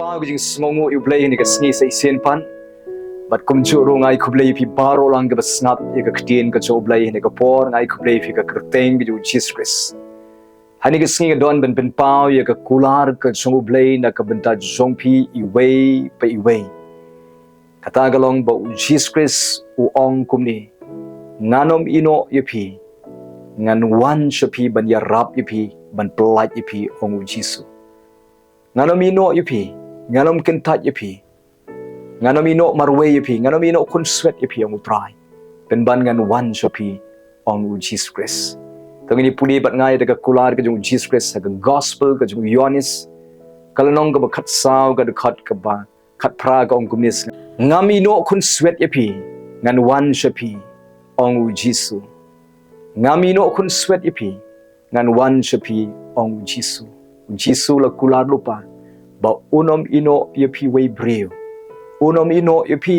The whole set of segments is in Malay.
pau ke jing Sngi U Blei ni ke Sngi sei sen pan bat kum chu ro ngai khu blei phi baro lang ke basnap ye ke Hadien ke chu blei ni ke por ngai khu blei phi ke kerteng ke ju Jesus Christ hani ke Sngi don ben pau ye ke kular ke chu blei na ke bynta jong phi I wei pe I wei kata galong ba Jesus Christ u ong kum ni nganom ino ye phi ngan wan shapi ban ya rap ye phi ban plat ye phi ong Jesus nganom ino ye phi nganom kentat ye phi nganom ino marwei ye phi nganom ino kun sweat ye phi ong utrai pen ban ngan wan shapi ong Jesus Christ tangini puli bat ngai de kular ke jung Jesus Christ ke gospel ke jung yonis kalanong ke khat saw ke khat ke ba khat pra ke ong kumnis ngami no kun sweat ye phi ngan wan shapi ong Jesus ngami no kun sweat ye phi ngan wan shapi ong Jesus la kular lupa ba unom ino ye phi wei breu unom ino ye phi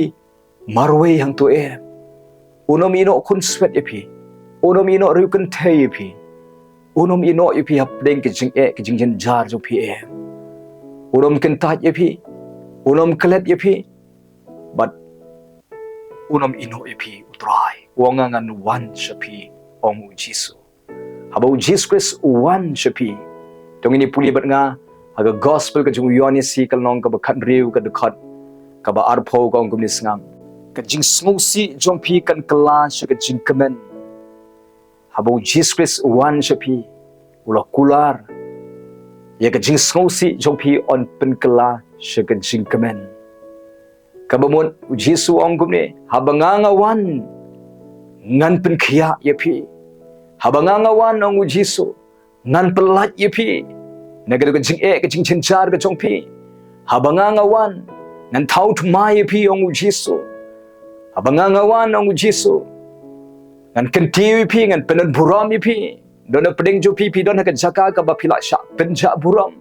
marwei hang to unom ino kun sweat ye phi unom ino ru kan thei ye phi unom ino ye phi hap deng ke jing jen jar jo phi unom kan tat ye phi unom klet ye phi but unom ino ye phi utrai wonga ngan wan shapi ong Jesus haba Jesus Christ wan shapi tong ini puli bat nga aga gospel ka jung yoni si kal nong ka ba khat riu ka dekhat ka ba arpho ka ong kumnis ngam ka jing smung si jong phi kan kala ka jing kamen habo Jesus Christ wan shapi ula kular ya ka jing smung si jong phi on pen kala ka jing kamen ka ba mon Jesus ong kumni habanga nga wan ngan pen khia ye phi habanga nga wan ong Jesus ngan pelat ye phi nagar ka jing chen char ka chong phi habanga nga wan nan thau thma ye phi ong Jesus habanga nga wan ong Jesus ngan kan ti phi ngan penan buram ye phi dona pedeng jo phi don ka Jaka ka ba phila sha penja buram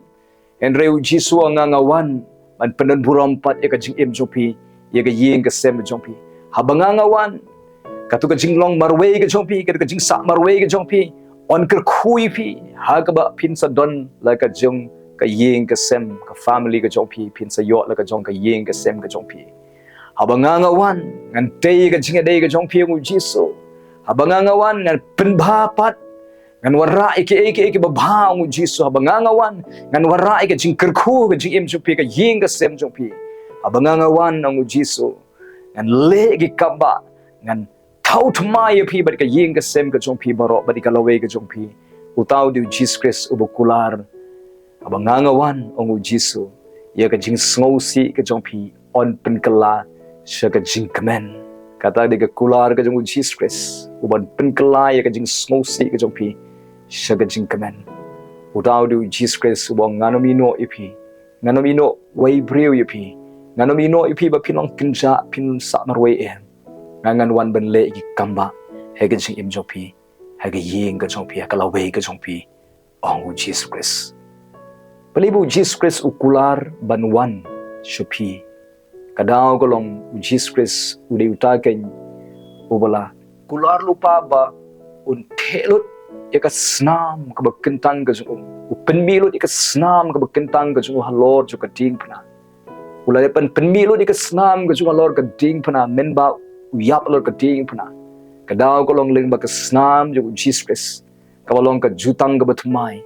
en reu Jesus nga wan man penan buram pat ye ka jing em jo phi ye ka yeng ka sem jo phi habanga nga wan ka tu ka jing long marwei ka jo phi ka jing sa marwei ka jo phi on ker khui phi ha ka ba phin sa don la ka jong ka yeng ka sem ka family ka jong phi phin sa yo la ka jong ka yeng ka sem ka jong phi habanga nga wan ngan tei ka jing dei ka jong phi ngu Jesus habanga nga wan ngan pen bha pat ngan wara ike ba bha ngu Jesus habanga nga wan ngan wara ike jing ker khu ka jing em jong phi ka yeng ka sem jong phi habanga nga wan ngu Jesus ngan le ki kamba ngan thau thma ye phi bat ka yeng ka sem ka jong phi baro bat ka lawe ka jong phi utau du Jesus Christ ubukular abanga nga wan ongu Jesus ye ka jing sngo si ka jong phi on pen kala sha ka jing kamen kata de ka kular ka jong Jesus Christ uban pen kala ye ka jing sngo si ka jong phi sha ka jing kamen utau du Jesus Christ ubang nganomino ipi nganomino wei breu ipi nganomino ipi ba pinong kinja pin sa marwei ngan wan ban le ki kamba he ga jing im jopi he ga yeng ga jopi ka lawe ga jopi ong Jesus Christ palibu Jesus Christ ukular ban wan shopi kadao golong Jesus Christ udi utaken ubala kular lupa ba un thelut ya ka snam ka ba kentang ga jung upen milut ka snam ka ba kentang ga jung halor jo ka ding pana ulai pan penmilut ka snam ga jung halor ka ding pana menba uyap lor ka ding pana kadao ko long ling ba ka snam jo Jesus Christ ka balong ka jutang ka bathmai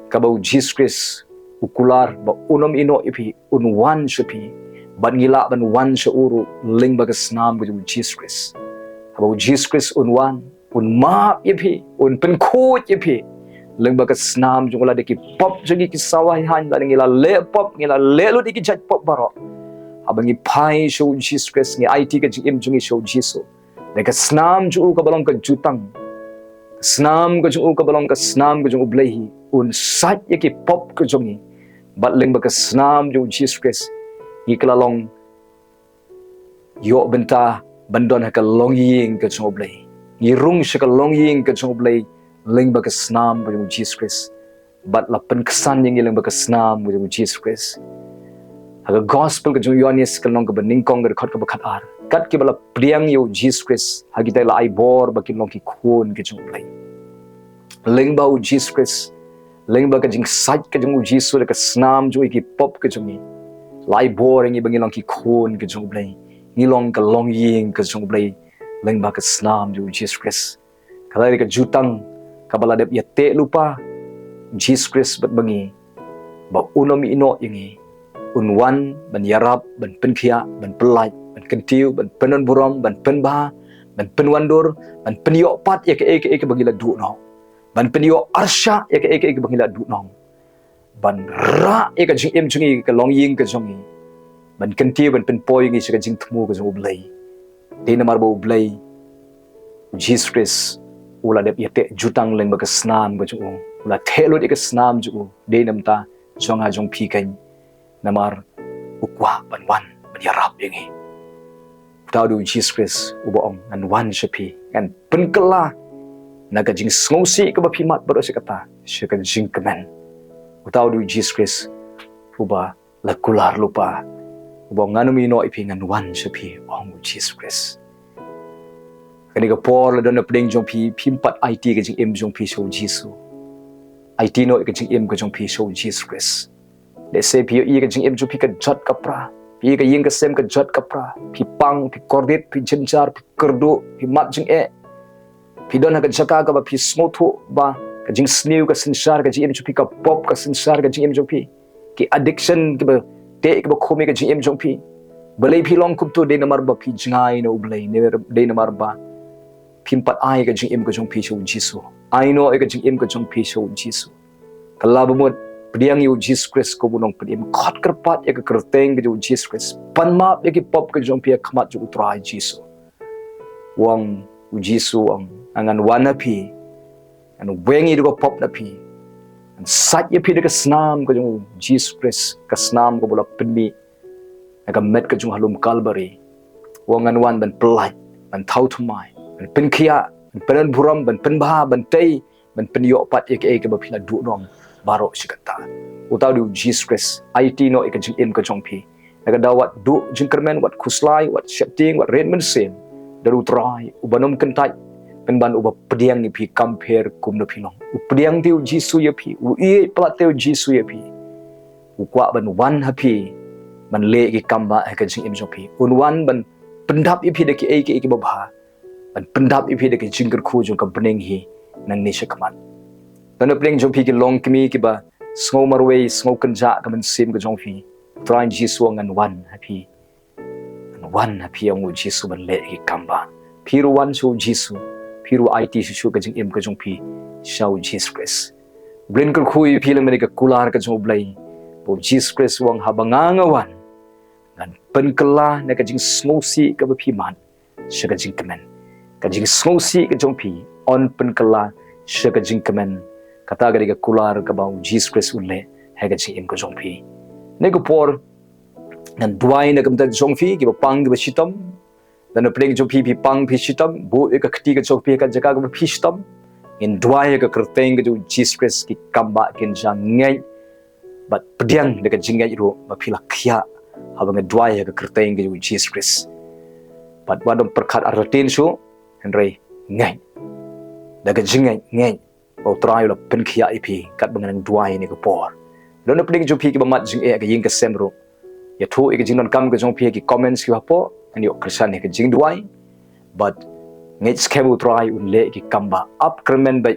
ka ba Jesus Christ ukular ba unom ino ipi unwan shapi ban ngila ban wan sha uru ling ba ka snam ka jo Jesus Christ ka ba Jesus Christ unwan un map ipi un pen khot ipi ling ba ka snam jo la de ki pop jo ki sawai han la ngila le pop ngila le lo de ki jat pop baro abangi pai show Jesus Christ ngi IT ka jing im jungi show Jesus neka snam ju ka balong ka jutang snam ka ju ka balong ka snam ka ju blei un sat ye ki pop ka jungi bat leng ba ka snam ju Jesus Christ ngi kala long yo bynta bandon ka long ying ka ju blei ngi rung sha ka long ying ka ju blei leng ba ka snam ka ju Jesus Christ bat la pen kesan ngi leng ba ka snam ka ju Jesus Christ aga gospel ka jung yonis ka nong ka baning kong ka khat ka bakhat ar kat ki bala priang yo Jesus Christ hagi tai la ai bor ba ki long ki khon ke jung lai leng ba Jesus Christ leng ba ka jing sat ka jung Jesus ka snam jo ki pop ka jung lai boring ibang ilang ki khon ke jong blai ngilong ka long ying ke jong blai leng ba ka snam ju Jesus Christ kalai ka jutang kabala dep ya te lupa Jesus Christ bat bangi ba unom ino ingi unwan ban yarap ban penkhia ban pelai ban kentiu ban penon buram ban penba ban penwandur ban penyo pat ya ke bagila du no ban penyo arsha ya ke bagila du no ban ra ya ka jing em jungi ka long ying ka jongi ban kentiu ban penpoi ngi ka jing thmu ka jong blai de namar bo blai Jesus Christ ula dep ya te jutang leng ba ka snam ka jong ula thelo de ka snam ju de namta jonga jong phi kan namar ukwa ban yarap yengi tau du Jesus Christ ubaong ngan wan shapi ngan penkela naga jing sngosi ka bapi mat baro sikata syaka jing kemen tau du Jesus Christ uba lakular lupa ubong nganu mino ipi ngan wan shapi ong Jesus Christ kani ka por la don pding jong pi pimpat IT ka jing em jong pi so Jesus IT no ka jing em ka jong pi so Jesus Christ let's say pi ka jing em jong pi ka jot kapra pi ka ying ka sem ka jot kapra pi pang pi kordit pi jenjar pi kerdu pi mat jing pi don ka jaka ka ba pi smotho ba ka jing snew ka sinsar ka jing em jong pi ka pop ka sinsar ka jing em jong pi ki addiction ki ba te ki ba khomi ka jing em jong pi balai pi long kup to de namar ba pi jingai no blai ne de namar ba pimpat ai ka jing em ka jong pi so Jesus ai no ka jing em ka jong pi so Jesus kala bumot pediang yu Jesus Christ ko bunong pediam khot kerpat ya ka kerteng ka Jesus Christ panmap ya ki pop ka jong pi khamat ju utrai Jesus wang Jesus ang angan wana pi an wengi do pop na pi an sat ya pi de ka snam ka jong Jesus Christ ka snam ko bulak penmi ka met ka jong halum Calvary wangan wan ban pelai ban thau thumai ban penkhia ban penan buram ban penba ban tei ban penyo pat ya ke ba phila du nom baro sikata utau du Jesus Christ IT no ka jing em ka jong pi ka dawat du jing kermen wat khuslai wat shapting wat redman sem daru trai ubanom kentai penban uba pediang ni pi compare kum no pilong pediang tiu Jesus ya pi u e plat tiu Jesus ya pi u kwa ban wan happy man le ki kamba ka jing em jong pi unwan ban pendap ipi de ki babha ban pendap ipi de ki jingker khu jong ka beneng hi nang ni shakman dan pling jong pi ki long kimi ki ba sngo marwei sngo kanja ka man sim ka jong pi try Jesus ngan wan happy ang Jesus ban le ki kamba piru wan so Jesus piru IT su ka jing em ka jong pi shau Jesus Christ brin ka khu ipi lang ka kular ka jong blai bo Jesus Christ wang habanga wan dan penkela na ka jing smosi ka ba pi man sya ka jing kemen ka jing smosi ka jong pi on penkela sya ka jing kemen kata ga ka kular ka ba Jesus Christ ulle ha ka jing em ka jong pi ne ko por nan duai na kam ta jong pi ki ba pang ba sitam dan pling jong pi pang pi sitam bo ka khti ka jong pi ka jaka ka pi sitam in duai ka kerteng ka Jesus Christ ki kamba kin jang ngai but pediang de ka jingai ro ba phila khia habang dwai ka kerteng ka Jesus Christ but wadom perkhat artin su henry ngai daga jingai ngai o try la pen khia ipi kat bangan dwai ni ko por don pling ju pi ki bamat jing ka ying ka semro ya thu e ka jing non kam ka jong pi ki comments ki hapo ani o krisan ni ka jing dwai but ngai skebu try un le ki kamba up kremen bai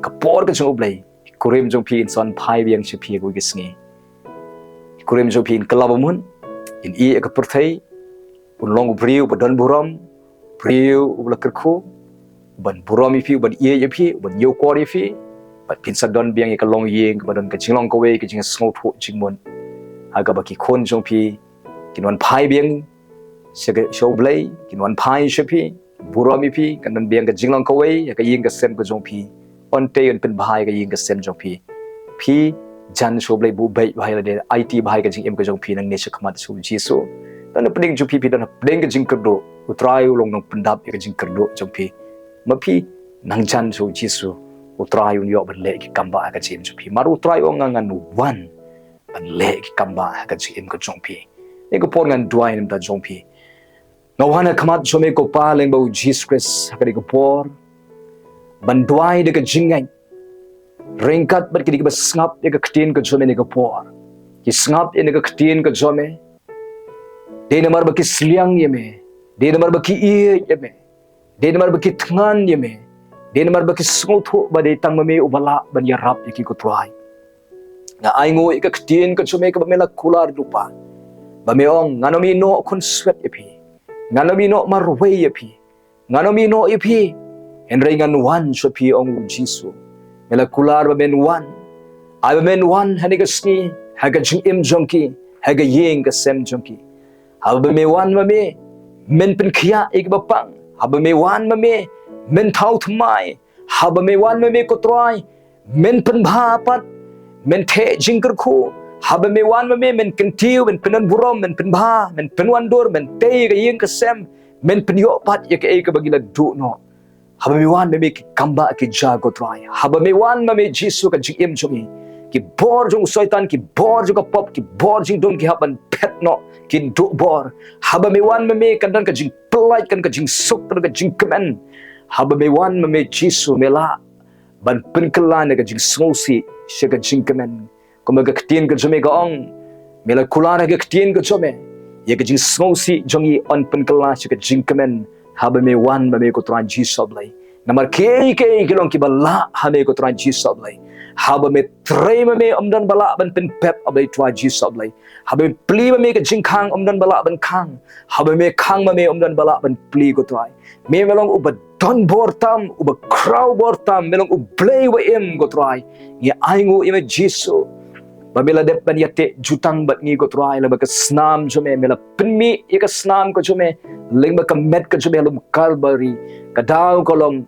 ka por ka jong blai kurim jong pi in son phai biang chi pi ko ki sngi kurim jong pi in kalabamun in e ka perthai un long briu badon buram briu ubla kerkhu ban buram ipi ban e ipi ban yo ko ipi bat pin sa don biang ka long yeng ka badon ka jinglong ko we ka jing sngo tho jingmon aga ba ki khon jong pi kinwan phai biang show blai kinwan phai shapi buram ipi kan don biang ka jinglong ko we ka yeng ka sem ka jong pi on te on pen bahai ka ying ka sem jong pi jan show blai bu bai bahai la de IT bahai ka jing em ka jong pi nang ne shakmat su jisu dan pning ju pi dan pning ka jing kerdo utrai ulong nang pendap ka jing kerdo jong pi ma pi nang jan su jisu utrai un yo ban le ki kamba ka jing jong pi mar utrai ong ngan wan ban le ki kamba ka jing em ka jong pi ne ko por ngan duai nam ta jong pi ngawana khamat jome ko pa leng ba Jesus Christ ka ko por banduai de ka jingai ringkat bat ki ba snap de ka ktin ka jome ne ka por ki snap ini ka ktien ka jome de namar ba ki sliang yeme de namar ba ki ie yeme de namar ba ki tngan yeme de namar ba ki snotho ba de tang mame ubala ban yarap ki ko try nga aingo ika ktien ka jome ka mela kular dupa ba meong nganomi no kun sweat yapi nganomi no marwei yapi nganomi no yapi henry ngan wan shopi ong jisu mela kular ba men wan I men wan haniga ski haga jing im jonki haga yeng ka sem jonki haba me wan ma me men pen khia ik bapang haba me wan ma me men thau thmai haba me wan ma me ko trai men pen bha pat men the jingker khu haba me wan ma me men kentiu men penan burom men pen bha men pen wan dor men te ka yeng ka sem men pen yo pat ya ka e ka bagila du no haba me wan ma me ki kamba ki jago trai haba me wan ma me jisu ka jing im jongi ki bor jong soitan ki bor jong pop ki bor jing dom ki haban pet no ki do bor haba me wan me kan ka jing polite kan ka jing sok kan ka jing kemen haba me wan me jisu mela ban pen kala ne ka jing sosi she ka jing kemen ko me ka ktien ka jome ka ong mela kulana ka ktien ka jome ye ka jing sosi jongi on pen kala she ka jing kemen haba me wan me ko tran jisu blai namar ke kilong ki bala ha me ko tran jisu blai haba me tre me omdan bala ban pen pep abai twa jisu blai haba me pli me ka jing khang omdan bala ban khang haba me khang me omdan bala ban pli ko try me melong uba don bortam uba crow bortam melong u blei wa em ko try ye aingu ime jisu babila dep ban yate jutang bat ngi ko try la ba ka snam jome mela pinmi ye ka snam ko jome ling ba ka met ka jome lum kalbari ka daw ko long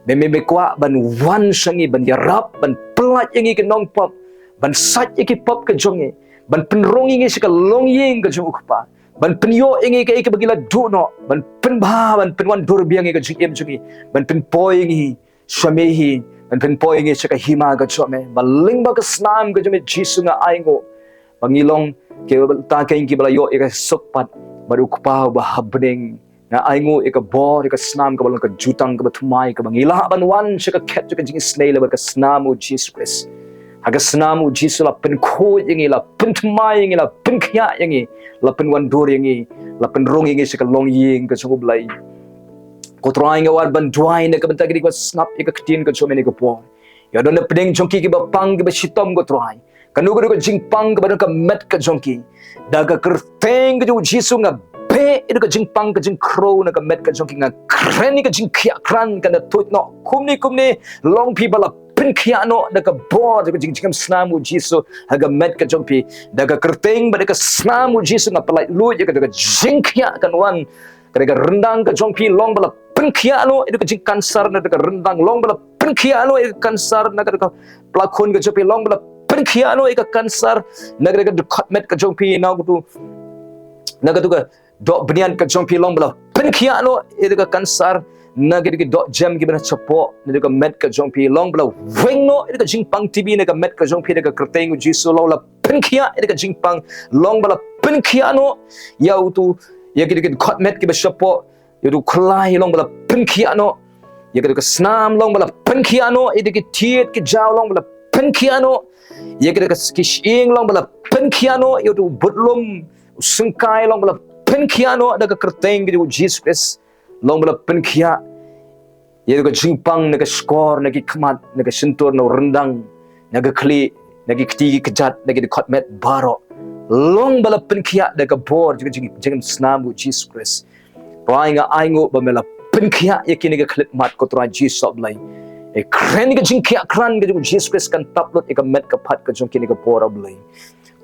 me kwa ban wan sangi ban yarap ban pelat yang ke Nongpoh ban sat ke pop ke jonge ban penrong yang ke long yeng ke jong ukpa ban penyo yang ke bagila du no ban penba ban penwan dur biang ke jing em jongi ban penpoy yang shamehi ban penpoy yang ke hima ke jome ban ling ba ke snam ke jome jisu nga aingo bangilong ke ta ke ki bala yo ke sokpat baru ukpa ba habning na aingo ika bor ika snam ka balong ka jutang ka batumai ka bangila ban wan shika ket ka jing snail ba ka snam u Jesus Christ haga snam u Jesus la pen ko yangi la pen tumai yangi la pen khya yangi la pen wan dur yangi la pen rong yangi shika long ying ka chugo blai ko trying war ban dwai ne ka banta ki ko snap ika ktin ka chome ne ka por ya don pedeng jongki ki ba pang ki ba shitom ko try kanu ko jing pang ka ba ka met ka jongki daga kerteng ka Jesus nga pe itu ka jing pang ka jing crow na ka met ka jong kinga kren ka jing khia kran ka na tut no kumni long pi bala pin khia no da ka board ka jing jing snam u jisu ha ga met ka jong pi da ka kerteng ba da ka snam u jisu na palai lu ya ka da ka jing khia kan wan ka da rendang ka jong pi long bala pin khia no itu ka jing kansar na da ka rendang long bala pin khia no itu kansar na ka plakon ka jong pi long bala pin khia no ka kansar na ka met ka jong pi na ku na ka dok benian ka jong pi long bala pen khia no itu ka kansar na ki dok jam ki bana chapo na ka met ka jong pi long bala weng no itu ka jing pang tv na ka met ka jong pi ka kerteng jisu lo la pen khia itu ka jing pang long bala pen khia no ya tu ya ki khot met ki ba chapo ya tu khlai long bala pen khia no ya ka snam long bala pen khia no itu ki tiet ki jaw long bala pen khia no ya ka skishing long bala pen khia no ya tu butlum sungkai long bala pen khia no da ka kerteng ki Jesus Christ long bala pen khia ye ka jingpang na ka score na ki khmat na ka sintur no rendang na ka khli na ki kti ki kjat na ki khotmet baro long bala pen khia da ka bor jing snam u Jesus Christ rainga aingo ba mela pen khia ye ki ni ka khlit mat ko tra Jesus blai e kren ka jing khia kran ka Jesus Christ kan taplot e ka met ka phat ka jong ki ni ka bor blai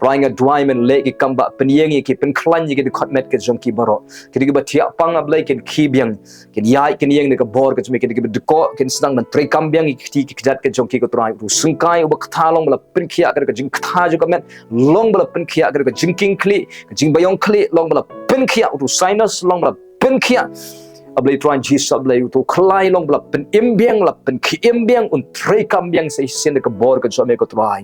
Ranga dwai men le ki kamba penyengi ki pen klan ki de khotmet ke jong ki baro ki ba thia pang ablai ken khibyang ken yai ken yeng ne ka bor ke chme ki de ko ken snang man tre kambyang ki ki jat ke jong ki ko trai ru sungkai ba kha long bala pen khia ka jing kha ju ka met long bala pen khia ka jing king kli jing bayong kli long bala pen khia ru sinus long bala pen khia ablai trai Jesus ablai tu khlai long bala pen imbyang la pen khi imbyang un tre kambyang se sin de ka bor ka chme ko trai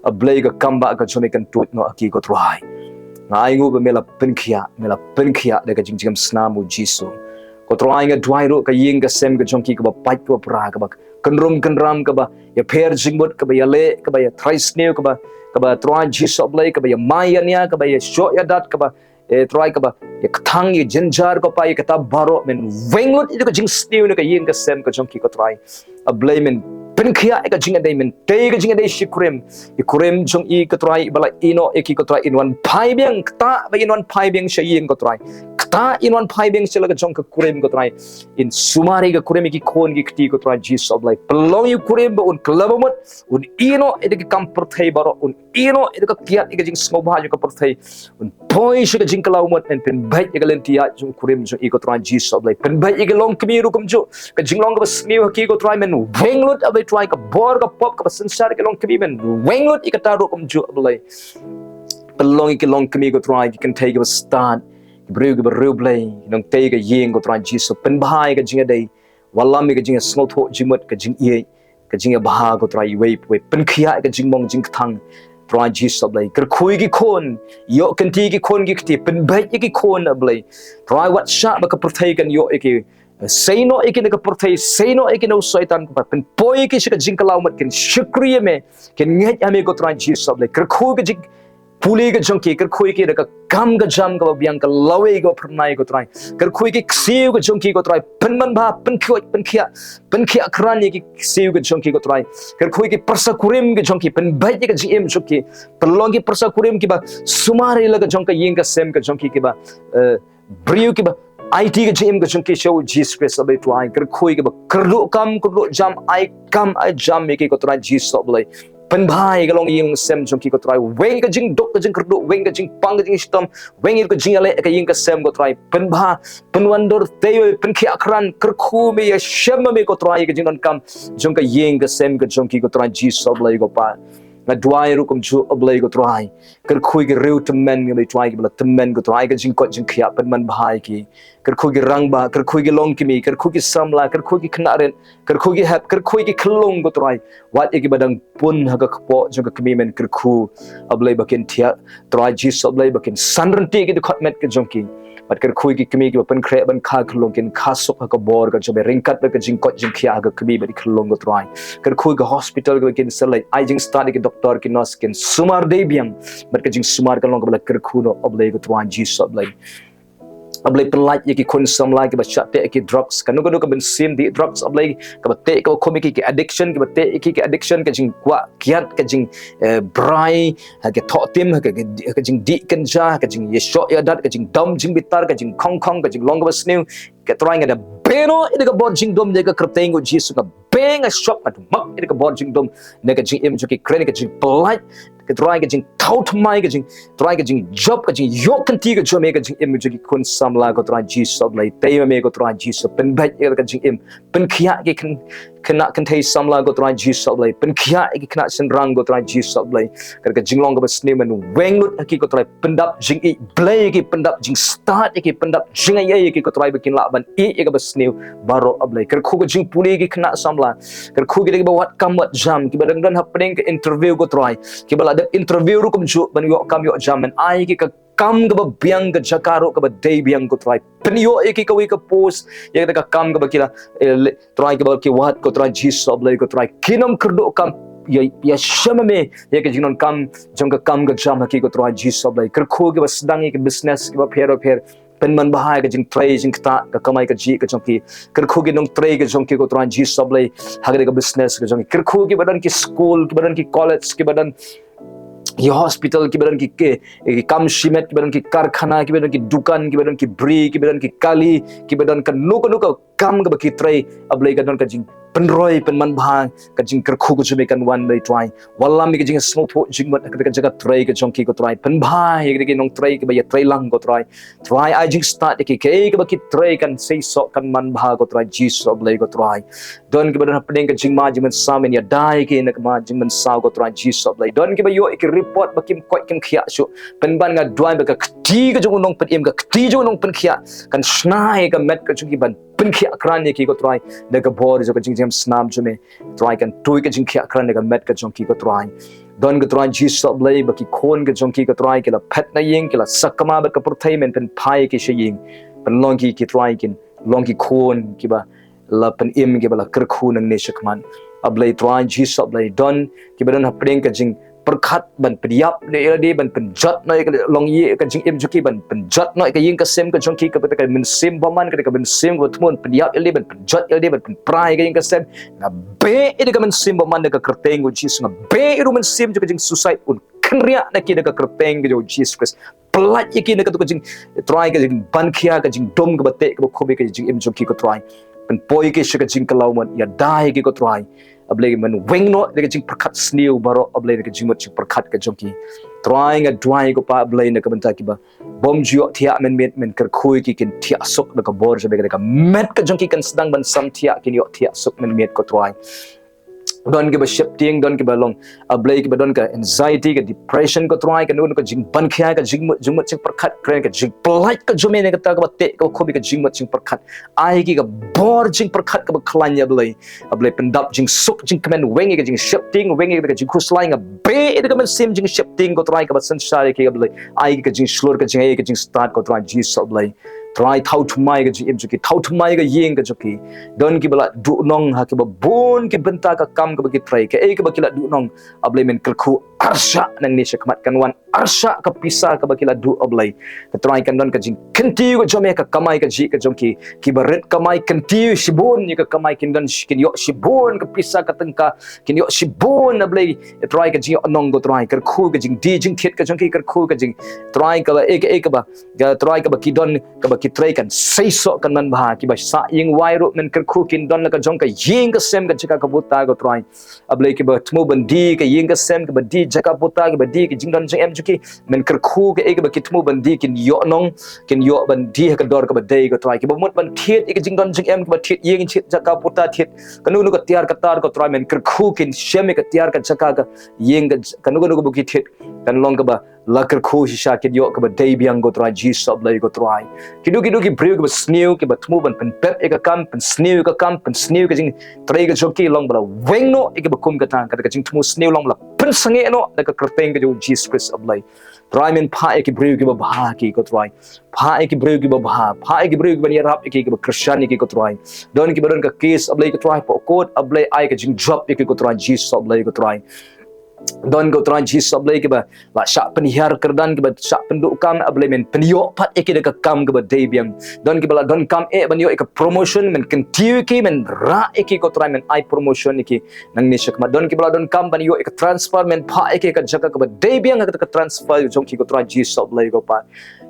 ablai ka kamba ka chome kan tut no aki ko try ngai ngu ba mela pen khia de ka jing snamu jisu ko try nga dwai ro ka ying ka sem ka jongki ka ba pai to pra ka ba kanrum kanram ka ba ya pher jingbot ka ba ya le ka ba ya thrai sneu ka ba kaba try Jesus Blei kaba ya mayanya kaba ya shot ya dat kaba try kaba ya thang ya jinjar ko pa ya kata baro men wenglot itu ka jing stew ne ka yin ka sem ka jong ki ko try a Blei men penkhia ka jing dai men te ka jing dai shikrem ikurem jong I ka try bala ino eki ko try in one pai beng ta ba in one pai beng sha yin ko try ta in one pai beng sila ka jong ka kurem ko try in sumari ka kurem ki khon ki kti ko try Jesus Blei pelong yu kurem ba un klabamot un ino ede ki kam perthai baro un ino ede ka kiat ka jing sngoba ju ka perthai un poi shi ka jing kalau mot en pen bai ka lentia jong kurem jong I ko try Jesus Blei pen bai ka long kmi ru kum jo ka jing long ka sniu ki ko try men wenglot abai try ka bor ka pop ka sensar ka long kmi men wenglot I ka taru kum jo Blei pelong ki long kmi ko try ki kan take a stand Bru ka bru Blei nong te ka yeng ko try Jesus pen bai ka jing dai walam ka jing Sngothphoh jimot ka jing ye ka jing baha ko try we pen khia ka jing mong jing thang try Jesus Blei ker khui ki khon yo kan ti ki khon ki kti pen bai ki khon Blei try what shot ba ka perthai kan yo ki say no ikin ka perthai say no ikin no saitan ka pen poi ki ka jing kalau mat kan shukriya me kan ngai ame ko try Jesus Blei ker khui ka jing puli ka jong ki ker khui ki ka kam ka jam ka biang ka lawe ko pernai ko try ker khui ki siu ka jong ki ko try pen man ba pen khia kran ki siu ka jong ki ko try ker khui ki persa kurim ka jong ki pen bai ka gm jong ki pelong ki persa kurim ki ba sumari la ka jong ka ying ka sem ka jong ki ba briu ki ba IT ka gm ka jong ki show Jesus Christ abai try ker khui ki ba kerdu kam kerdu jam I jam ki ko try Jesus Blei pen bhai ka long ying sem jong ki ko try weng ka jing dok ka jing kerdu weng ka jing pang ka jing stom weng ka jing ale ka ying ka sem ko try pen bha pen wandor te pen khi akran ker khu me ya shem me ko try ka jing non kam jong ka ying ka sem ka jong ki ko try Jesus Blei ko pa na dwai ru kum chu Blei ko try ker khui ki riu temen ngai try ki bla temen ko try ka jing ko jing khia pen man bhai ki ker khui ki rang ba ker khui ki long ki mi ker khui ki samla ker khui ki knaren ker khui ki hap ker khui ki khlong ko try wat ki badang pun ha ka kpo jong ka kmi men ker khu Blei bakin thia try Jesus Blei bakin sanranti ki khot met ka jong ki bat ker khui ki kmi ki pen khre ban kha khlong kin kha sok ka bor ka chobe ringkat ba ka jing ko jing khia ka kmi ba khlong ko try ker khui ka hospital ka kin salai ai jing start ki doctor ki nurse kin sumar de biang bat ka jing sumar ka long ka bla ker khu no Blei ko try Jesus Blei Blei pen like ki kon sam like ba chat te ki drugs kan no ka ben sim di drugs Blei ka ba te ka khomi ki addiction ki ba te ki addiction ka jing kwa kiat ka jing brai ha ke tho tim ha ka jing di kan ja ka jing ye shot ya dat ka jing dam jing bitar ka jing khong ka jing long ba snew ka trying ada beno ida ka bod jing dom de ka krteng go Jesus ka beng a shop at mak ida ka bod jing dom ne ka jing im ju ki kren ka jing polite ka try ka jing thought mai ka jing try ka jing job ka jing yo kan ti ka jo me ka jing im ju ki kun sam la ko try Jesus Blei te me ko try Jesus pen bai ka jing im pen khia ki kan thei sam la ko try Jesus Blei pen khia ki kan sen rang ko try Jesus Blei ka jing long ka ba sne men weng lut ki ko try pendap jing I Blei ki pendap jing start ki pendap jing ai ki ko try bikin la ban I ka ba sne baro Blei ker khu ka jing puli ki kena sam la ker khu ki ba wat kam wat jam ki ba dang dan happening ka interview ko try ki ba la interview ru kum ju ban yo kam yo jam men ai ki ka kam ka ba biang ka Jaka ro ka ba day biang ko try pen yo ki ka wi ka post ya ka kam ka ba kila try ka ba ki wat ko try Jesus Blei ko try kinam kerdo kam ya shama me ya ka jinon kam jong ka kam ka jam ki ko try Jesus Blei ker khu ki ba sedang ki business ki ba pher pen man bahai ka jing tray jing ta ka kamai ka ji ka jong ki ker khu ki nong tray ka jong ki ko try Jesus Blei ha ka business ka jong ker khu ki badan ki school ki badan ki college ki badan ki hospital ki badan ki kam shimet ki badan ki karkhana ki badan ki dukan ki badan ki bri ki badan ki kali ki badan ka nuka kam ka ki tray Blei ka don ka jing penroi penman bhang ka jing ker khu ko chme kan wan dai try wallam ki jing Sngothphoh jing mat ka jaga tray ka jong ki ko try pen bhai ki nong tray ki ba ya tray lang ko try I jing start ki ka ba ki tray kan sei so kan man bha ko try Jesus Blei ko try don ki ba happening ka jing ma jing man samen ya dai ki nak ma jing man saw ko try Jesus Blei don ki ba yo ki report ba kim koi kim khia su pen ban nga dwai ba ka kti ka jong nong pen em ka kti jong nong pen khia kan snai ka met ka jong ki ban pen khia kran ki ko try da ka bor jo ka jing jam snam jo me try kan tui ka jing khia kran ka met ka jong ki ko try don ka try Jesus Blei ba ki khon ka jong ki ko try ki la phet na ying ki la sakama ba ka purthai men pen phai ki she ying pen long ki try kin long ki khon ki ba la pen im ki ba la ker khu nang ne shakman Blei try Jesus Blei don ki ba don hapdeng ka jing perkhat ban priap de ban penjat noi long ye ka jing em juki ban penjat noi ka ying ka sem ka jongki ka ka min sim baman ka min sim ko thmon priap ele ban penjat ele ban prai ka ying ka sem na be ide ka min sim baman ka kerteng ko Jesus na be iru min sim ka jing suicide un kria na ki ka kerteng ka Jesus Christ pelat ye ki na ka to ka jing try ka jing ban khia ka jing dom ka bate ka khobe ka jing em joki ko try pen poi ke shika jing kalau man ya dai ke ko try ablay man weng no de jing perkhat sniu baro ablay de jing mot perkhat ka joki trying a dry ko pa ablay na ka banta ki ba bom jio thia men ker khui ki kin thia sok na ka bor je be ka met ka joki kan sedang ban sam thia kin yo thia sok men met ko try don ke ba shifting don ke ba long ablay ke ba don ka anxiety ka depression ko try ka nun ko jing ban khia ka jing mot ching perkhat kren ka jing polite ka jume ne ka ta ka ba te ka khobi ka jing mot ching perkhat ai ki ka bor jing perkhat ka ba khlanya ablay pendap jing suk jing kemen wengi ka jing shifting wengi ka jing khuslaing a be it ka men sim jing shifting ko try ka ba sansari ki ablay ai ka jing slur ka jing ai ka jing start ko try Jesus ablay try thau thumai ka jing juki thau thumai ka yeng ka juki don ki bala du nong ha ki ba bon ki benta ka kam ka ba ki try ka ka ba ki la du nong ablay men kelku arsha nang ni shakmat kan wan arsha ka pisa ka ba ki la du ablay ka try kan don ka jing kenti ko jome ka kamai ka ji ka jongki ki baret kamai kenti shibon ni ka kamai kin don kin yo shibon ka pisa ka tengka kin yo shibon ablay try ka jing nong go try ka khu ka jing di jing thet ka jongki ka khu ka jing try ka ba ka ba try ka ba ki don ka ba ki try kan sei so kan man ba ki ba sa ying wai ro men ker khu kin don la ka jong ka ying ka sem ka jika ka buta ka try ablay ki ba tmu bandi ka ying ka sem ka ba di jaka buta ka ba di ki jing don jing em juki men ker khu ka ba ki tmu bandi kin yo nong kin yo bandi ka dor ka ba dei ka try ki ba mot ban thiet ka jing don jing em ka ba thiet ying chit jaka buta thiet kanu nu ka tiar ka tar ka try men ker khu kin shem ka tiar ka jaka ka ying ka kanu nu ka bu ki thiet kan long ka ba lakar khu sha kin yo ka ba dei biang go try Jesus ablay go try kidu ki breu ka ba snew ki ba tmu ban pen pep ka kam pen snew ka kam pen snew ka jing try ka joki long bala weng no ka ba kum ka ta ka jing tmu snew long bala pen sange no da ka kerteng ka jo Jesus Christ ablay try men pha ki breu ki ba bha ki ko try pha ki breu ki ba bha pha ki breu ki ba ni rap ki ba Christian ki ko try don ki ba don ka case ablay ko try po code ablay ai ka jing drop ki ko try Jesus ablay ko try don go try Jesus ablay ke ba la syak penihar kerdan ke ba syak penduk kam ablay men penyo pat ke de ka kam ke ba dei biang don ke ba don kam ban yo ke promotion men continue ke men ra ke ko try men I promotion ke nang ni syak ma don ke ba don kam ban yo ke transfer men pha ke ka jaka ke ba dei biang ka transfer jong ki ko try Jesus ablay ko pa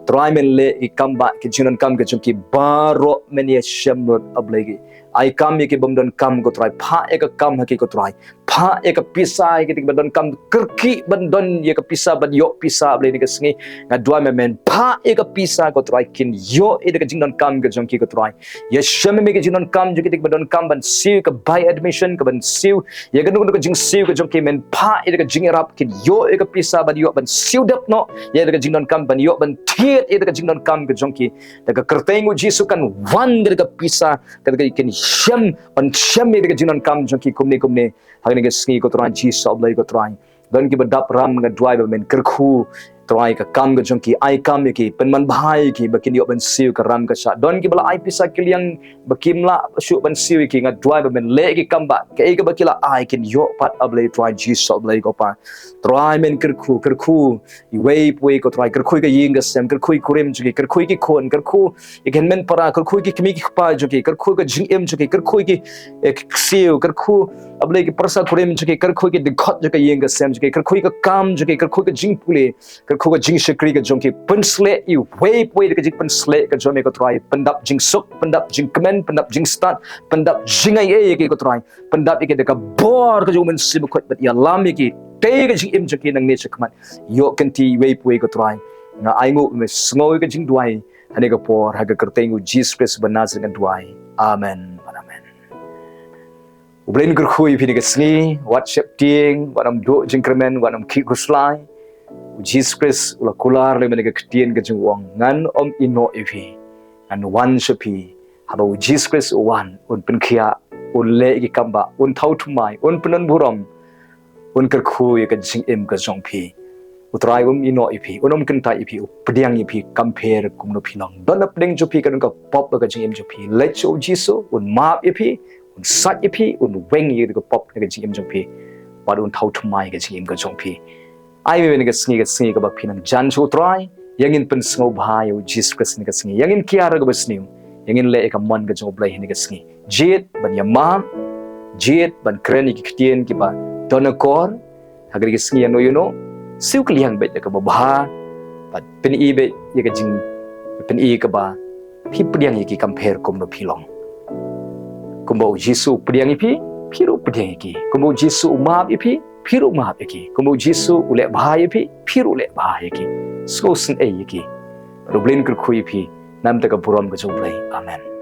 try men le ke kam ba ke jinon kam ke jong ki baro men ye shamrot ablay ke ai kam ye ke bom don kam ko try pha ka kam ha ke ko try pha ka pisa ke tik ban don kam kerki ban don ye ka pisa ban yo pisa ablay ni ka sngi ngadwa men pha ka pisa ko try kin yo ka jing don kam ke jong ki ko try ye shame me ke jing don kam jo ki tik ban don kam ban siu ka buy admission ka ban siu ye ka nu ka jing siu ka jong ki men pha ka jing rap kin yo ka pisa ban yo ban siu dap no ye ka jing don kam ban yo ban thiet ka jing don kam ke jong ki da ka kertengu jisu kan wan ka pisa ka kin sham ban sham ka jing don kam jong ki kumne hagni ka sngi ko try Jesus ablay ko try don ki badap ram nga driver men kerkhu try ka kam ga jong ki ai kam ki pen man bhai ki bakin yo ban siu ka ram ka sha don ki bala ai pisa kiliang bakim la shu ban siu ki nga driver men le ki kam ba ke ka bakila ai kin yo pat ablay try Jesus ablay ko pa try men kerkhu i wei ko try kerkhu ka ying ga sem kerkhu kurim juki kerkhu ki khon kerkhu i gen men para kerkhu ki kimi ki pa juki kerkhu ka jing em juki kerkhu ki siu kerkhu ablay ki persa kurim juki kerkhu ki dikhot juki ying ga sem juki kerkhu ka kam juki kerkhu ka jing pule kerkhu ka jing shakri ka jong ki pensle i wei ka jing pensle ka jome ko try pendap jing suk pendap jing kemen pendap jing start pendap jing ai ki ko try pendap ki de ka bor ka jong men sim ko bet ya lam ki te ka jing im juki nang ne chakmat yo kanti wei ko try nga ai ngo me snoi ka jing duai hane ka por ha ka kertengu Jesus Christ banazir kan duai amen amen ublen kerkhui phi ka sngi what shapting what am do jingkremen what am ki kuslai Jesus Christ ula kular le menega ktien ka jingwang ngan om ino ipi an one shapi haba Jesus Christ one un penkhia un le ki kamba un thau thumai un penan buram un kerkhui ka jing em ka jongpi utrai ino ipi unom kentai ipi pediang ipi compare kumno pilong don apdeng jopi kan ka pop ka jing em jopi let show Jesus un map ipi un sat ipi un weng yi ka pop ka jing em jopi wadun thau thumai ka jing em ka jongpi ai me ga sngi ka ba phinang jan chu trai yangin pen sngo bhayo Jesus Christ ni ga sngi yangin kiara ga ba sniu yangin le ka mon ga jo blai ni ga sngi jet ban yamam jet ban kreni ki ktien ki ba donakor hagri ga sngi no siu kliang be ka ba bha bat pen i be ye ga jing pen i ka ba phi priang ki compare kom no philong kumbo Jesus priang i phi phiru priang ki kumbo Jesus map i phi phiru map ki kumbo Jesus ule bha i phi phiru le bha ki so sin e ki rublin kur khui phi nam ta ka burom ga jo blai amen